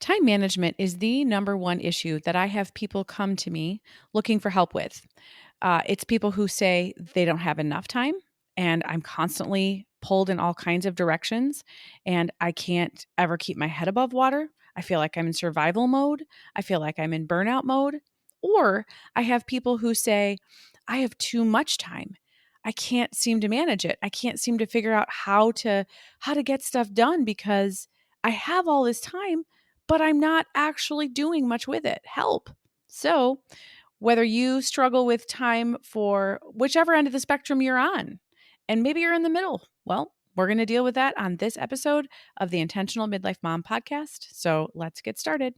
Time management is the number one issue that I have people come to me looking for help with. It's people who say they don't have enough time, and I'm constantly pulled in all kinds of directions, and I can't ever keep my head above water. I feel like I'm in survival mode. I feel like I'm in burnout mode. Or I have people who say, I have too much time. I can't seem to manage it. I can't seem to figure out how to get stuff done because I have all this time, but I'm not actually doing much with it. Help. So, whether you struggle with time for whichever end of the spectrum you're on, and maybe you're in the middle, well, we're going to deal with that on this episode of the Intentional Midlife Mom podcast. So, let's get started.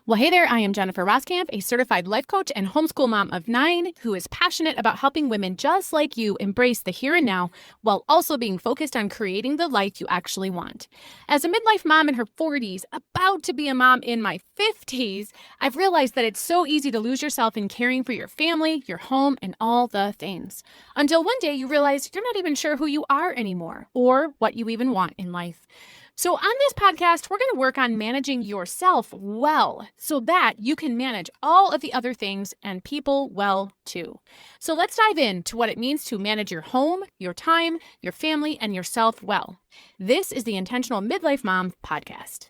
Well, hey there, I am Jennifer Roskamp, a certified life coach and homeschool mom of 9 who is passionate about helping women just like you embrace the here and now while also being focused on creating the life you actually want. As a midlife mom in her 40s, about to be a mom in my 50s, I've realized that it's so easy to lose yourself in caring for your family, your home, and all the things. Until one day you realize you're not even sure who you are anymore or what you even want in life. So, on this podcast, we're going to work on managing yourself well so that you can manage all of the other things and people well too. So, let's dive into what it means to manage your home, your time, your family, and yourself well. This is the Intentional Midlife Mom podcast.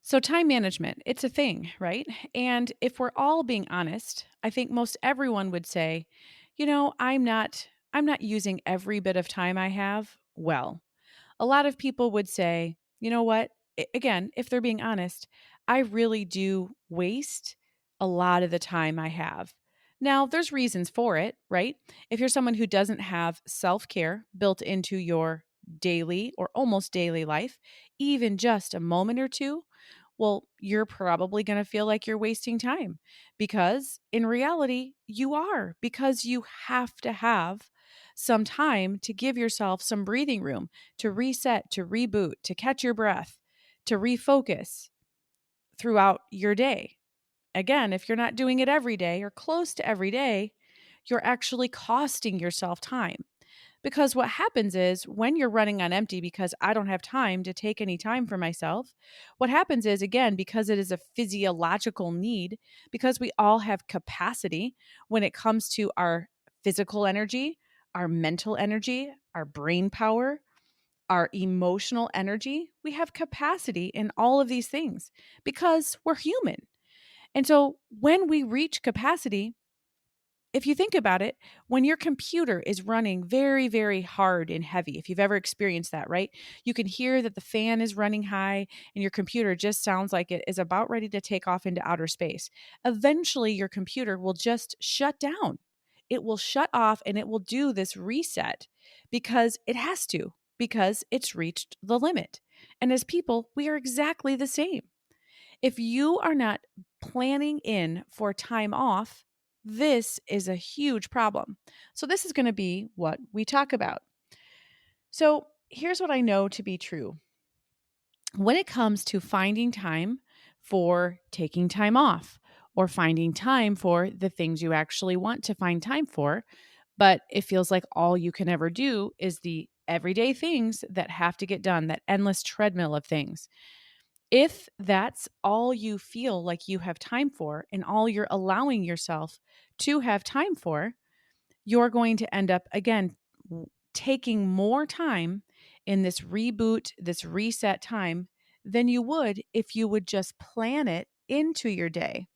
So, time management, it's a thing, right? And if we're all being honest, I think most everyone would say, I'm not using every bit of time I have well. A lot of people would say, you know what? Again, if they're being honest, I really do waste a lot of the time I have. Now, there's reasons for it, right? If you're someone who doesn't have self care built into your daily or almost daily life, even just a moment or two, well, you're probably going to feel like you're wasting time because in reality, you are, because you have to have some time to give yourself some breathing room, to reset, to reboot, to catch your breath, to refocus throughout your day. Again, if you're not doing it every day or close to every day, you're actually costing yourself time. Because what happens is when you're running on empty because I don't have time to take any time for myself, what happens is, again, because it is a physiological need, because we all have capacity when it comes to our physical energy, our mental energy, our brain power, our emotional energy, we have capacity in all of these things because we're human. And so when we reach capacity, if you think about it, when your computer is running very, very hard and heavy, if you've ever experienced that, right? You can hear that the fan is running high and your computer just sounds like it is about ready to take off into outer space. Eventually, your computer will just shut down. It will shut off and it will do this reset because it has to, because it's reached the limit. And as people, we are exactly the same. If you are not planning in for time off, this is a huge problem. So, this is going to be what we talk about. So, here's what I know to be true when it comes to finding time for taking time off or finding time for the things you actually want to find time for, but it feels like all you can ever do is the everyday things that have to get done, that endless treadmill of things. If that's all you feel like you have time for and all you're allowing yourself to have time for, you're going to end up, again, taking more time in this reboot, this reset time than you would if you would just plan it into your day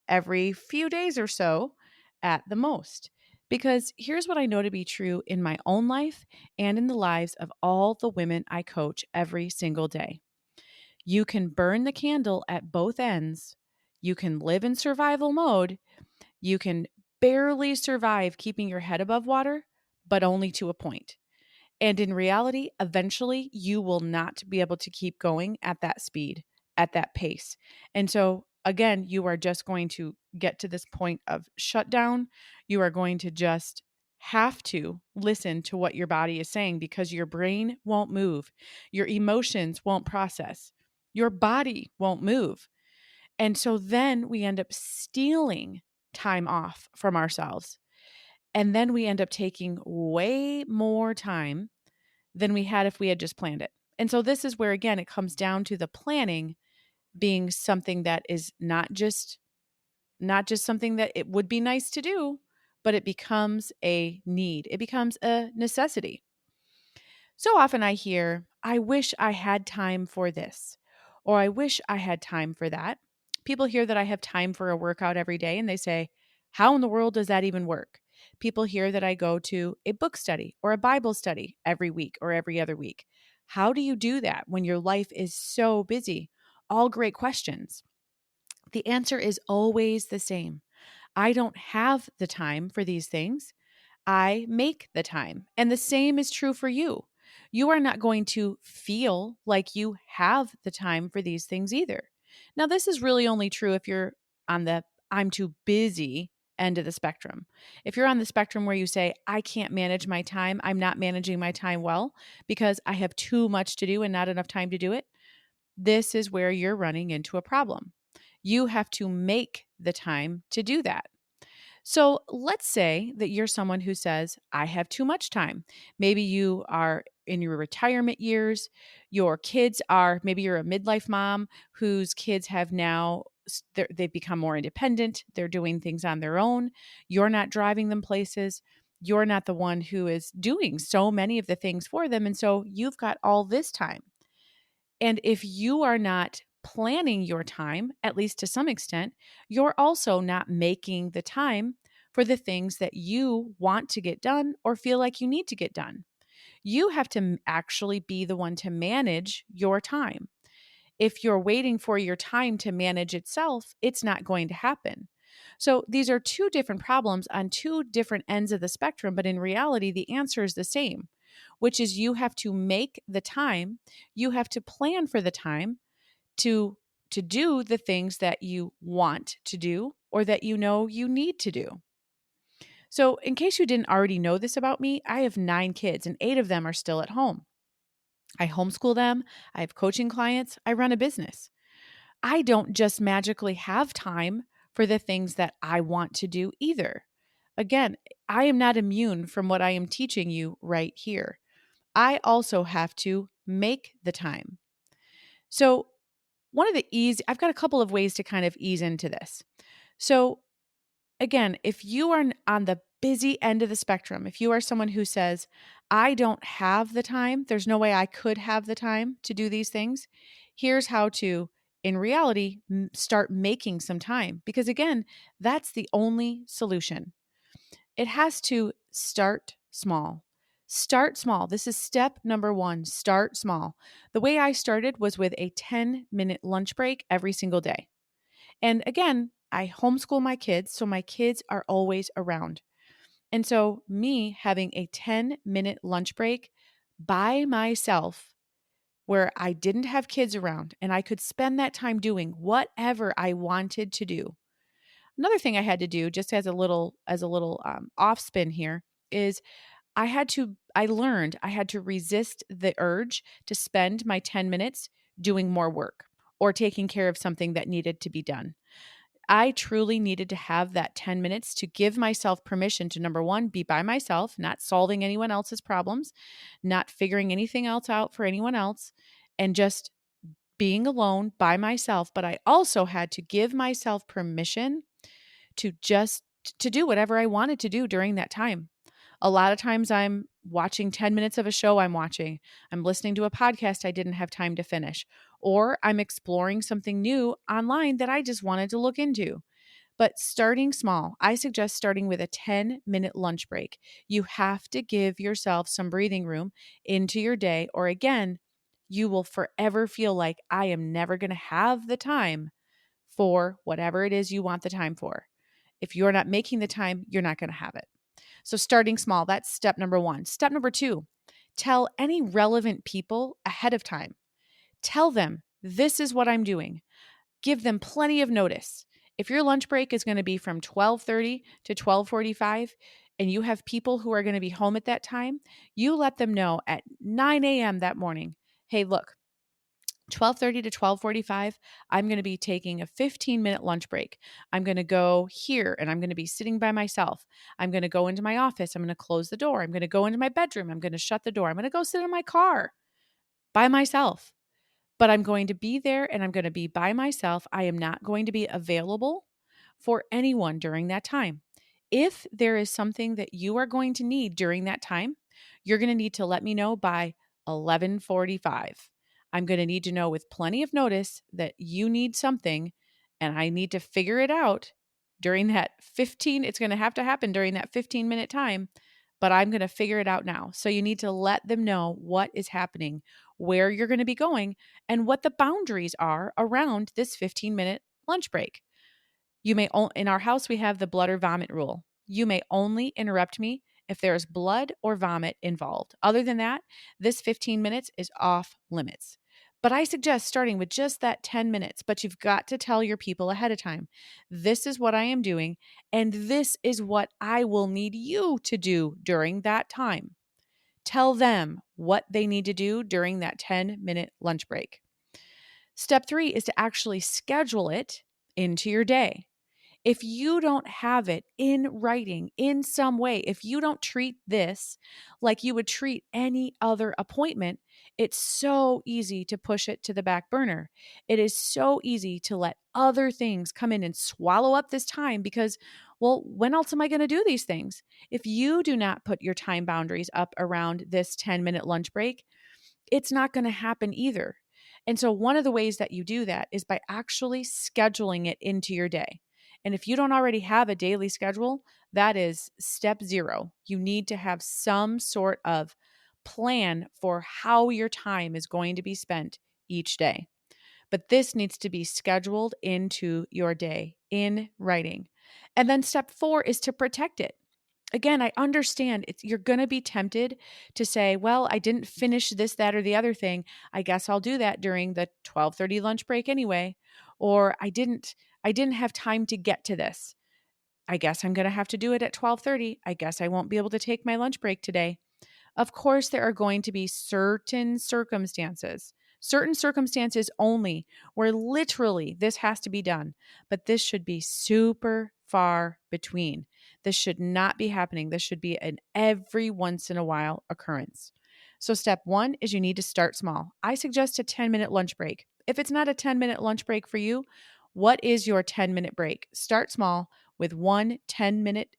every few days or so at the most. Because here's what I know to be true in my own life and in the lives of all the women I coach every single day. You can burn the candle at both ends. You can live in survival mode. You can barely survive keeping your head above water, but only to a point. And in reality, eventually you will not be able to keep going at that speed, at that pace. And so again, you are just going to get to this point of shutdown. You are going to just have to listen to what your body is saying because your brain won't move. Your emotions won't process. Your body won't move. And so then we end up stealing time off from ourselves. And then we end up taking way more time than we had if we had just planned it. And so this is where, again, it comes down to the planning being something that is not just something that it would be nice to do, but it becomes a need. It becomes a necessity. So often I hear, I wish I had time for this, or I wish I had time for that. People hear that I have time for a workout every day and they say, how in the world does that even work? People hear that I go to a book study or a Bible study every week or every other week. How do you do that when your life is so busy? All great questions. The answer is always the same. I don't have the time for these things. I make the time. And the same is true for you. You are not going to feel like you have the time for these things either. Now, this is really only true if you're on the I'm too busy end of the spectrum. If you're on the spectrum where you say, I can't manage my time, I'm not managing my time well because I have too much to do and not enough time to do it, this is where you're running into a problem. You have to make the time to do that. So let's say that you're someone who says, I have too much time. Maybe you are in your retirement years. Your kids are, maybe you're a midlife mom whose kids have now, they've become more independent. They're doing things on their own. You're not driving them places. You're not the one who is doing so many of the things for them. And so you've got all this time. And if you are not planning your time, at least to some extent, you're also not making the time for the things that you want to get done or feel like you need to get done. You have to actually be the one to manage your time. If you're waiting for your time to manage itself, it's not going to happen. So these are two different problems on two different ends of the spectrum, but in reality, the answer is the same, which is you have to make the time, you have to plan for the time to do the things that you want to do or that you know you need to do. So, in case you didn't already know this about me, I have 9 kids and 8 of them are still at home. I homeschool them, I have coaching clients, I run a business. I don't just magically have time for the things that I want to do either. Again, I am not immune from what I am teaching you right here. I also have to make the time. So, I've got a couple of ways to kind of ease into this. So, again, if you are on the busy end of the spectrum, if you are someone who says, I don't have the time, there's no way I could have the time to do these things, here's how to, in reality, start making some time. Because again, that's the only solution. It has to start small. Start small. This is step number 1. Start small. The way I started was with a 10-minute lunch break every single day. And again, I homeschool my kids, so my kids are always around. And so, me having a 10-minute lunch break by myself where I didn't have kids around and I could spend that time doing whatever I wanted to do. Another thing I had to do, just as a little off spin here, is I learned I had to resist the urge to spend my 10 minutes doing more work or taking care of something that needed to be done. I truly needed to have that 10 minutes to give myself permission to, number 1, be by myself, not solving anyone else's problems, not figuring anything else out for anyone else, and just being alone by myself. But I also had to give myself permission to just to do whatever I wanted to do during that time. A lot of times I'm watching 10 minutes of a show I'm watching. I'm listening to a podcast I didn't have time to finish, or I'm exploring something new online that I just wanted to look into. But starting small, I suggest starting with a 10-minute lunch break. You have to give yourself some breathing room into your day, or again, you will forever feel like I am never going to have the time for whatever it is you want the time for. If you're not making the time, you're not going to have it. So, starting small, that's step number 1. Step number 2, tell any relevant people ahead of time. Tell them, this is what I'm doing. Give them plenty of notice. If your lunch break is going to be from 12:30 to 12:45 and you have people who are going to be home at that time, you let them know at 9 a.m. that morning, "Hey, look, 12:30 to 12:45, I'm going to be taking a 15-minute lunch break. I'm going to go here and I'm going to be sitting by myself. I'm going to go into my office. I'm going to close the door. I'm going to go into my bedroom. I'm going to shut the door. I'm going to go sit in my car by myself. But I'm going to be there and I'm going to be by myself. I am not going to be available for anyone during that time. If there is something that you are going to need during that time, you're going to need to let me know by 11:45. I'm going to need to know with plenty of notice that you need something and I need to figure it out during that 15, it's going to have to happen during that 15-minute time, but I'm going to figure it out now. So you need to let them know what is happening, where you're going to be going, and what the boundaries are around this 15-minute lunch break. You may in our house we have the blood or vomit rule. You may only interrupt me if there is blood or vomit involved. Other than that, this 15 minutes is off limits. But I suggest starting with just that 10 minutes, but you've got to tell your people ahead of time. This is what I am doing, and this is what I will need you to do during that time. Tell them what they need to do during that 10-minute lunch break. Step 3 is to actually schedule it into your day. If you don't have it in writing in some way, if you don't treat this like you would treat any other appointment, it's so easy to push it to the back burner. It is so easy to let other things come in and swallow up this time because, well, when else am I going to do these things? If you do not put your time boundaries up around this 10-minute lunch break, it's not going to happen either. And so, one of the ways that you do that is by actually scheduling it into your day. And if you don't already have a daily schedule, that is step 0. You need to have some sort of plan for how your time is going to be spent each day. But this needs to be scheduled into your day in writing. And then step 4 is to protect it. Again, I understand you're going to be tempted to say, well, I didn't finish this, that, or the other thing. I guess I'll do that during the 12:30 lunch break anyway. Or I didn't have time to get to this. I guess I'm going to have to do it at 12:30. I guess I won't be able to take my lunch break today. Of course, there are going to be certain circumstances only, where literally this has to be done. But this should be super far between. This should not be happening. This should be an every once in a while occurrence. So, step 1 is you need to start small. I suggest a 10-minute lunch break. If it's not a 10-minute lunch break for you, what is your 10-minute break? Start small with one 10-minute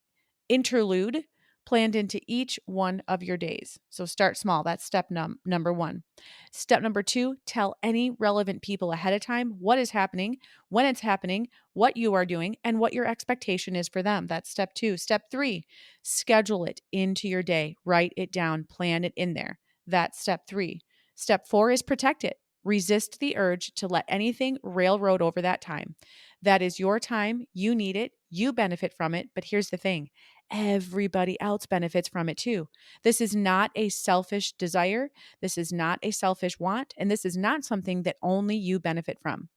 interlude planned into each one of your days. So start small. That's step number 1. Step number 2, tell any relevant people ahead of time what is happening, when it's happening, what you are doing, and what your expectation is for them. That's step 2. Step 3, schedule it into your day. Write it down, plan it in there. That's step 3. Step 4 is protect it. Resist the urge to let anything railroad over that time. That is your time. You need it. You benefit from it. But here's the thing, everybody else benefits from it too. This is not a selfish desire. This is not a selfish want. And this is not something that only you benefit from.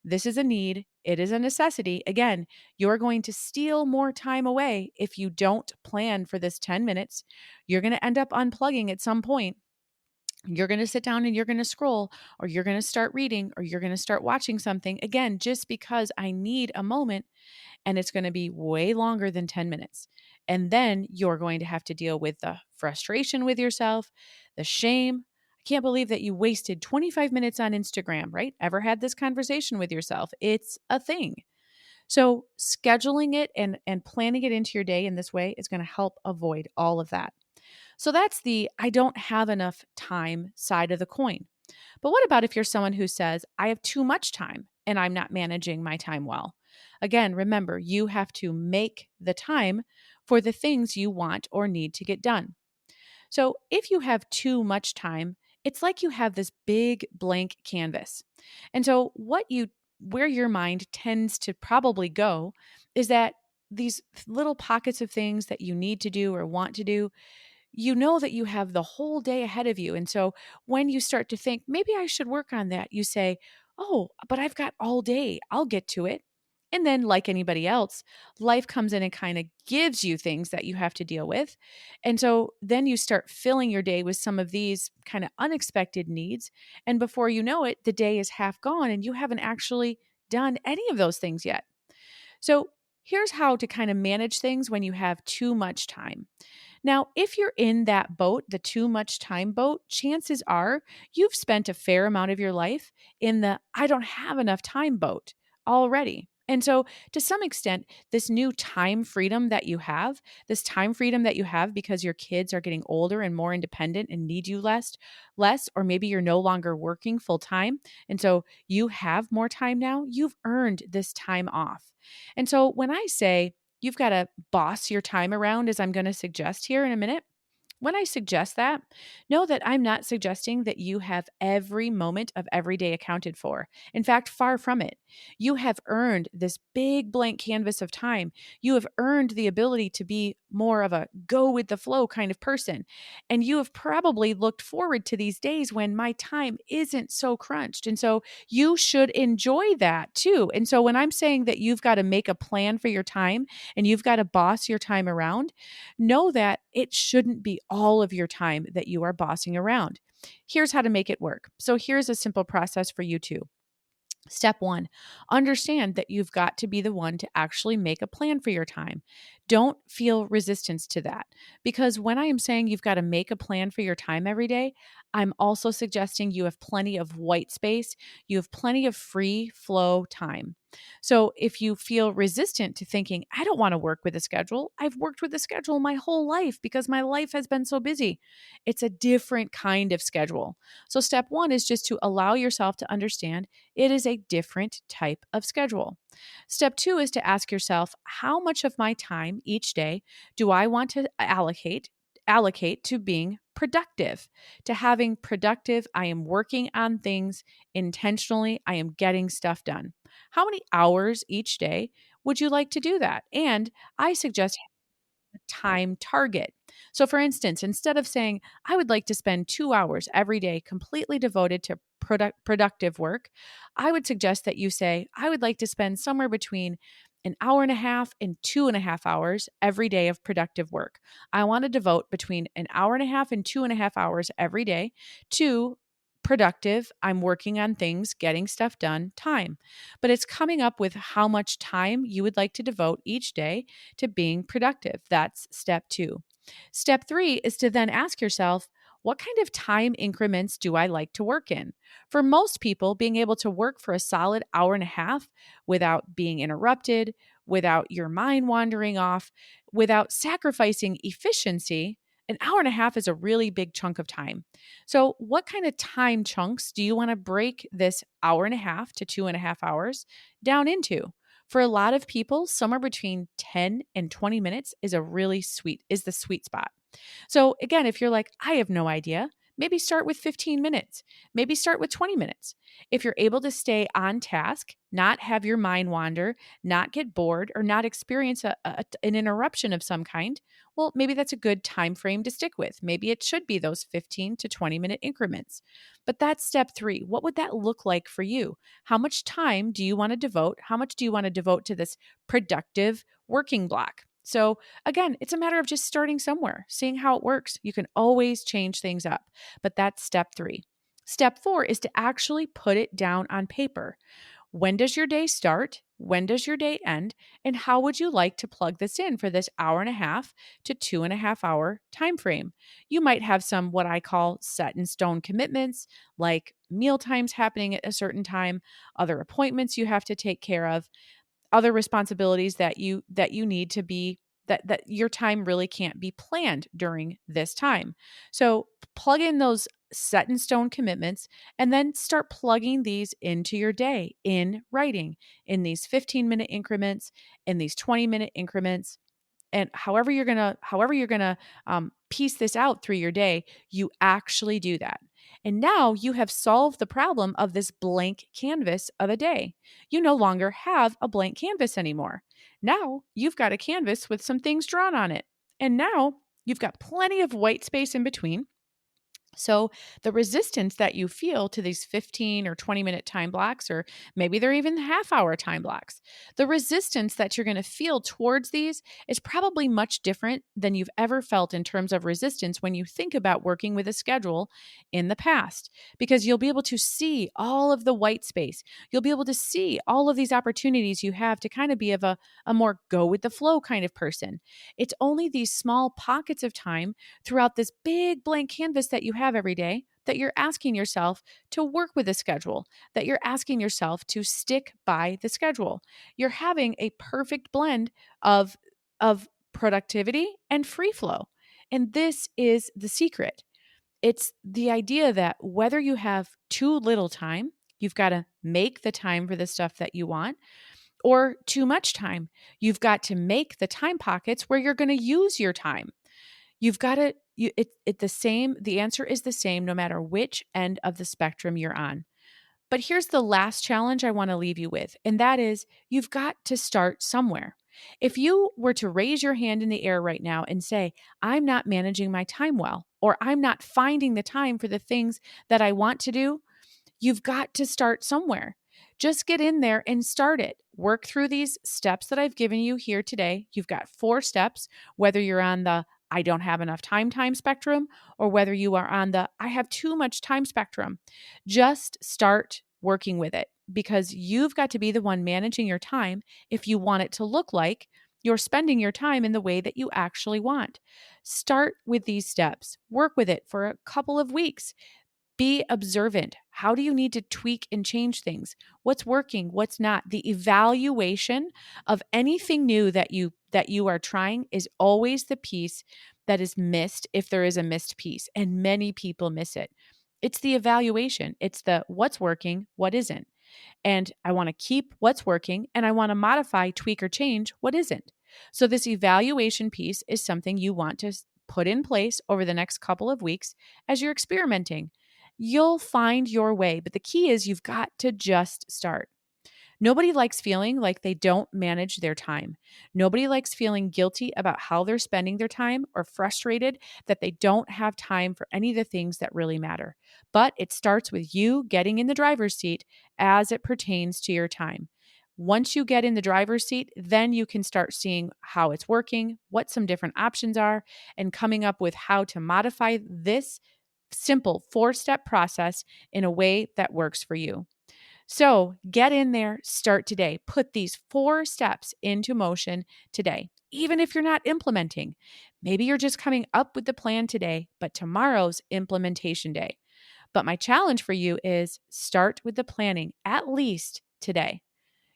This is a need. It is a necessity. Again, you're going to steal more time away if you don't plan for this 10 minutes. You're going to end up unplugging at some point. You're going to sit down and you're going to scroll, or you're going to start reading, or you're going to start watching something. Again, just because I need a moment, and it's going to be way longer than 10 minutes. And then you're going to have to deal with the frustration with yourself, the shame. I can't believe that you wasted 25 minutes on Instagram, right? Ever had this conversation with yourself? It's a thing. So scheduling it and planning it into your day in this way is going to help avoid all of that. So that's the I don't have enough time side of the coin. But what about if you're someone who says, I have too much time and I'm not managing my time well? Again, remember, you have to make the time for the things you want or need to get done. So if you have too much time, it's like you have this big blank canvas. And so where your mind tends to probably go is that these little pockets of things that you need to do or want to do, you know that you have the whole day ahead of you. And so when you start to think, maybe I should work on that, you say, oh, but I've got all day. I'll get to it. And then, like anybody else, life comes in and kind of gives you things that you have to deal with. And so then you start filling your day with some of these kind of unexpected needs. And before you know it, the day is half gone and you haven't actually done any of those things yet. So here's how to kind of manage things when you have too much time. Now, if you're in that boat, the too much time boat, chances are you've spent a fair amount of your life in the I don't have enough time boat already. And so, to some extent, this new time freedom that you have, this time freedom that you have because your kids are getting older and more independent and need you less, or maybe you're no longer working full time. And so you have more time now, you've earned this time off. And so, when I say you've got to boss your time around, as I'm going to suggest here in a minute. When I suggest that, know that I'm not suggesting that you have every moment of every day accounted for. In fact, far from it. You have earned this big blank canvas of time. You have earned the ability to be more of a go with the flow kind of person. And you have probably looked forward to these days when my time isn't so crunched. And so you should enjoy that too. And so when I'm saying that you've got to make a plan for your time and you've got to boss your time around, know that it shouldn't be all of your time that you are bossing around. Here's how to make it work. So here's a simple process for you too. Step one, understand that you've got to be the one to actually make a plan for your time. Don't feel resistance to that because when I am saying you've got to make a plan for your time every day, I'm also suggesting you have plenty of white space, you have plenty of free flow time. So if you feel resistant to thinking, I don't want to work with a schedule, I've worked with a schedule my whole life because my life has been so busy. It's a different kind of schedule. So step one is just to allow yourself to understand it is a different type of schedule. Step two is to ask yourself, how much of my time each day do I want to allocate to being productive, to having productive, I am working on things intentionally, I am getting stuff done. How many hours each day would you like to do that? And I suggest a time target. So, for instance, instead of saying, I would like to spend 2 hours every day completely devoted to productive work, I would suggest that you say, I would like to spend somewhere between an hour and a half and 2.5 hours every day of productive work. I want to devote between an hour and a half and 2.5 hours every day to productive, I'm working on things, getting stuff done time. But it's coming up with how much time you would like to devote each day to being productive. That's step two. Step three is to then ask yourself, what kind of time increments do I like to work in? For most people, being able to work for a solid hour and a half without being interrupted, without your mind wandering off, without sacrificing efficiency, an hour and a half is a really big chunk of time. So, what kind of time chunks do you want to break this hour and a half to 2.5 hours down into? For a lot of people, somewhere between 10 and 20 minutes is the sweet spot. So, again, if you're like, I have no idea, maybe start with 15 minutes, maybe start with 20 minutes. If you're able to stay on task, not have your mind wander, not get bored, or not experience an interruption of some kind, well, maybe that's a good time frame to stick with. Maybe it should be those 15 to 20-minute increments. But that's step three. What would that look like for you? How much time do you want to devote? How much do you want to devote to this productive working block? So, again, it's a matter of just starting somewhere, seeing how it works. You can always change things up, but that's step three. Step four is to actually put it down on paper. When does your day start? When does your day end? And how would you like to plug this in for this hour and a half to 2.5 hour time frame? You might have some what I call set in stone commitments, like meal times happening at a certain time, other appointments you have to take care of, other responsibilities that you need to be that your time really can't be planned during this time. So plug in those set in stone commitments and then start plugging these into your day in writing in these 15-minute increments, in these 20-minute increments, and however you're gonna piece this out through your day, you actually do that. And now you have solved the problem of this blank canvas of a day. You no longer have a blank canvas anymore. Now you've got a canvas with some things drawn on it, and now you've got plenty of white space in between. So, the resistance that you feel to these 15 or 20-minute time blocks, or maybe they're even half hour time blocks, the resistance that you're going to feel towards these is probably much different than you've ever felt in terms of resistance when you think about working with a schedule in the past, because you'll be able to see all of the white space. You'll be able to see all of these opportunities you have to kind of be of a more go with the flow kind of person. It's only these small pockets of time throughout this big blank canvas that you have every day that you're asking yourself to work with a schedule, that you're asking yourself to stick by the schedule. You're having a perfect blend of productivity and free flow. And this is the secret. It's the idea that whether you have too little time, you've got to make the time for the stuff that you want, or too much time, you've got to make the time pockets where you're going to use your time. You've got to the answer is the same no matter which end of the spectrum you're on. But here's the last challenge I want to leave you with, and that is you've got to start somewhere. If you were to raise your hand in the air right now and say, I'm not managing my time well, or I'm not finding the time for the things that I want to do, you've got to start somewhere. Just get in there and start it. Work through these steps that I've given you here today. You've got 4 steps, whether you're on the I don't have enough time spectrum, or whether you are on the I have too much time spectrum. Just start working with it, because you've got to be the one managing your time if you want it to look like you're spending your time in the way that you actually want. Start with these steps. Work with it for a couple of weeks. Be observant. How do you need to tweak and change things? What's working, what's not? The evaluation of anything new that you are trying is always the piece that is missed, if there is a missed piece, and many people miss it. It's the evaluation. It's the what's working, what isn't. And I want to keep what's working, and I want to modify, tweak, or change what isn't. So, this evaluation piece is something you want to put in place over the next couple of weeks as you're experimenting. You'll find your way, but the key is you've got to just start. Nobody likes feeling like they don't manage their time. Nobody likes feeling guilty about how they're spending their time, or frustrated that they don't have time for any of the things that really matter. But it starts with you getting in the driver's seat as it pertains to your time. Once you get in the driver's seat, then you can start seeing how it's working, what some different options are, and coming up with how to modify this simple 4-step process in a way that works for you. So get in there, start today. Put these 4 steps into motion today. Even if you're not implementing, maybe you're just coming up with the plan today, but tomorrow's implementation day. But my challenge for you is start with the planning at least today.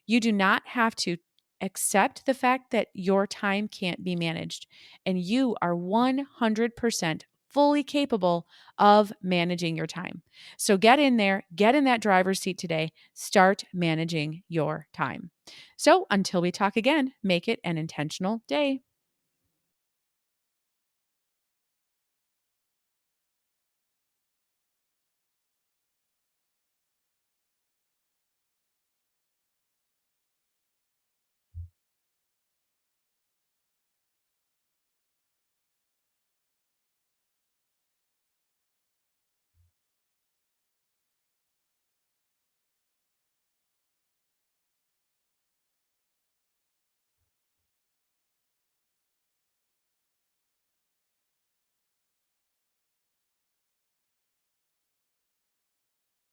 You do not have to accept the fact that your time can't be managed, and you are 100% fully capable of managing your time. So get in there, get in that driver's seat today, start managing your time. So until we talk again, make it an intentional day.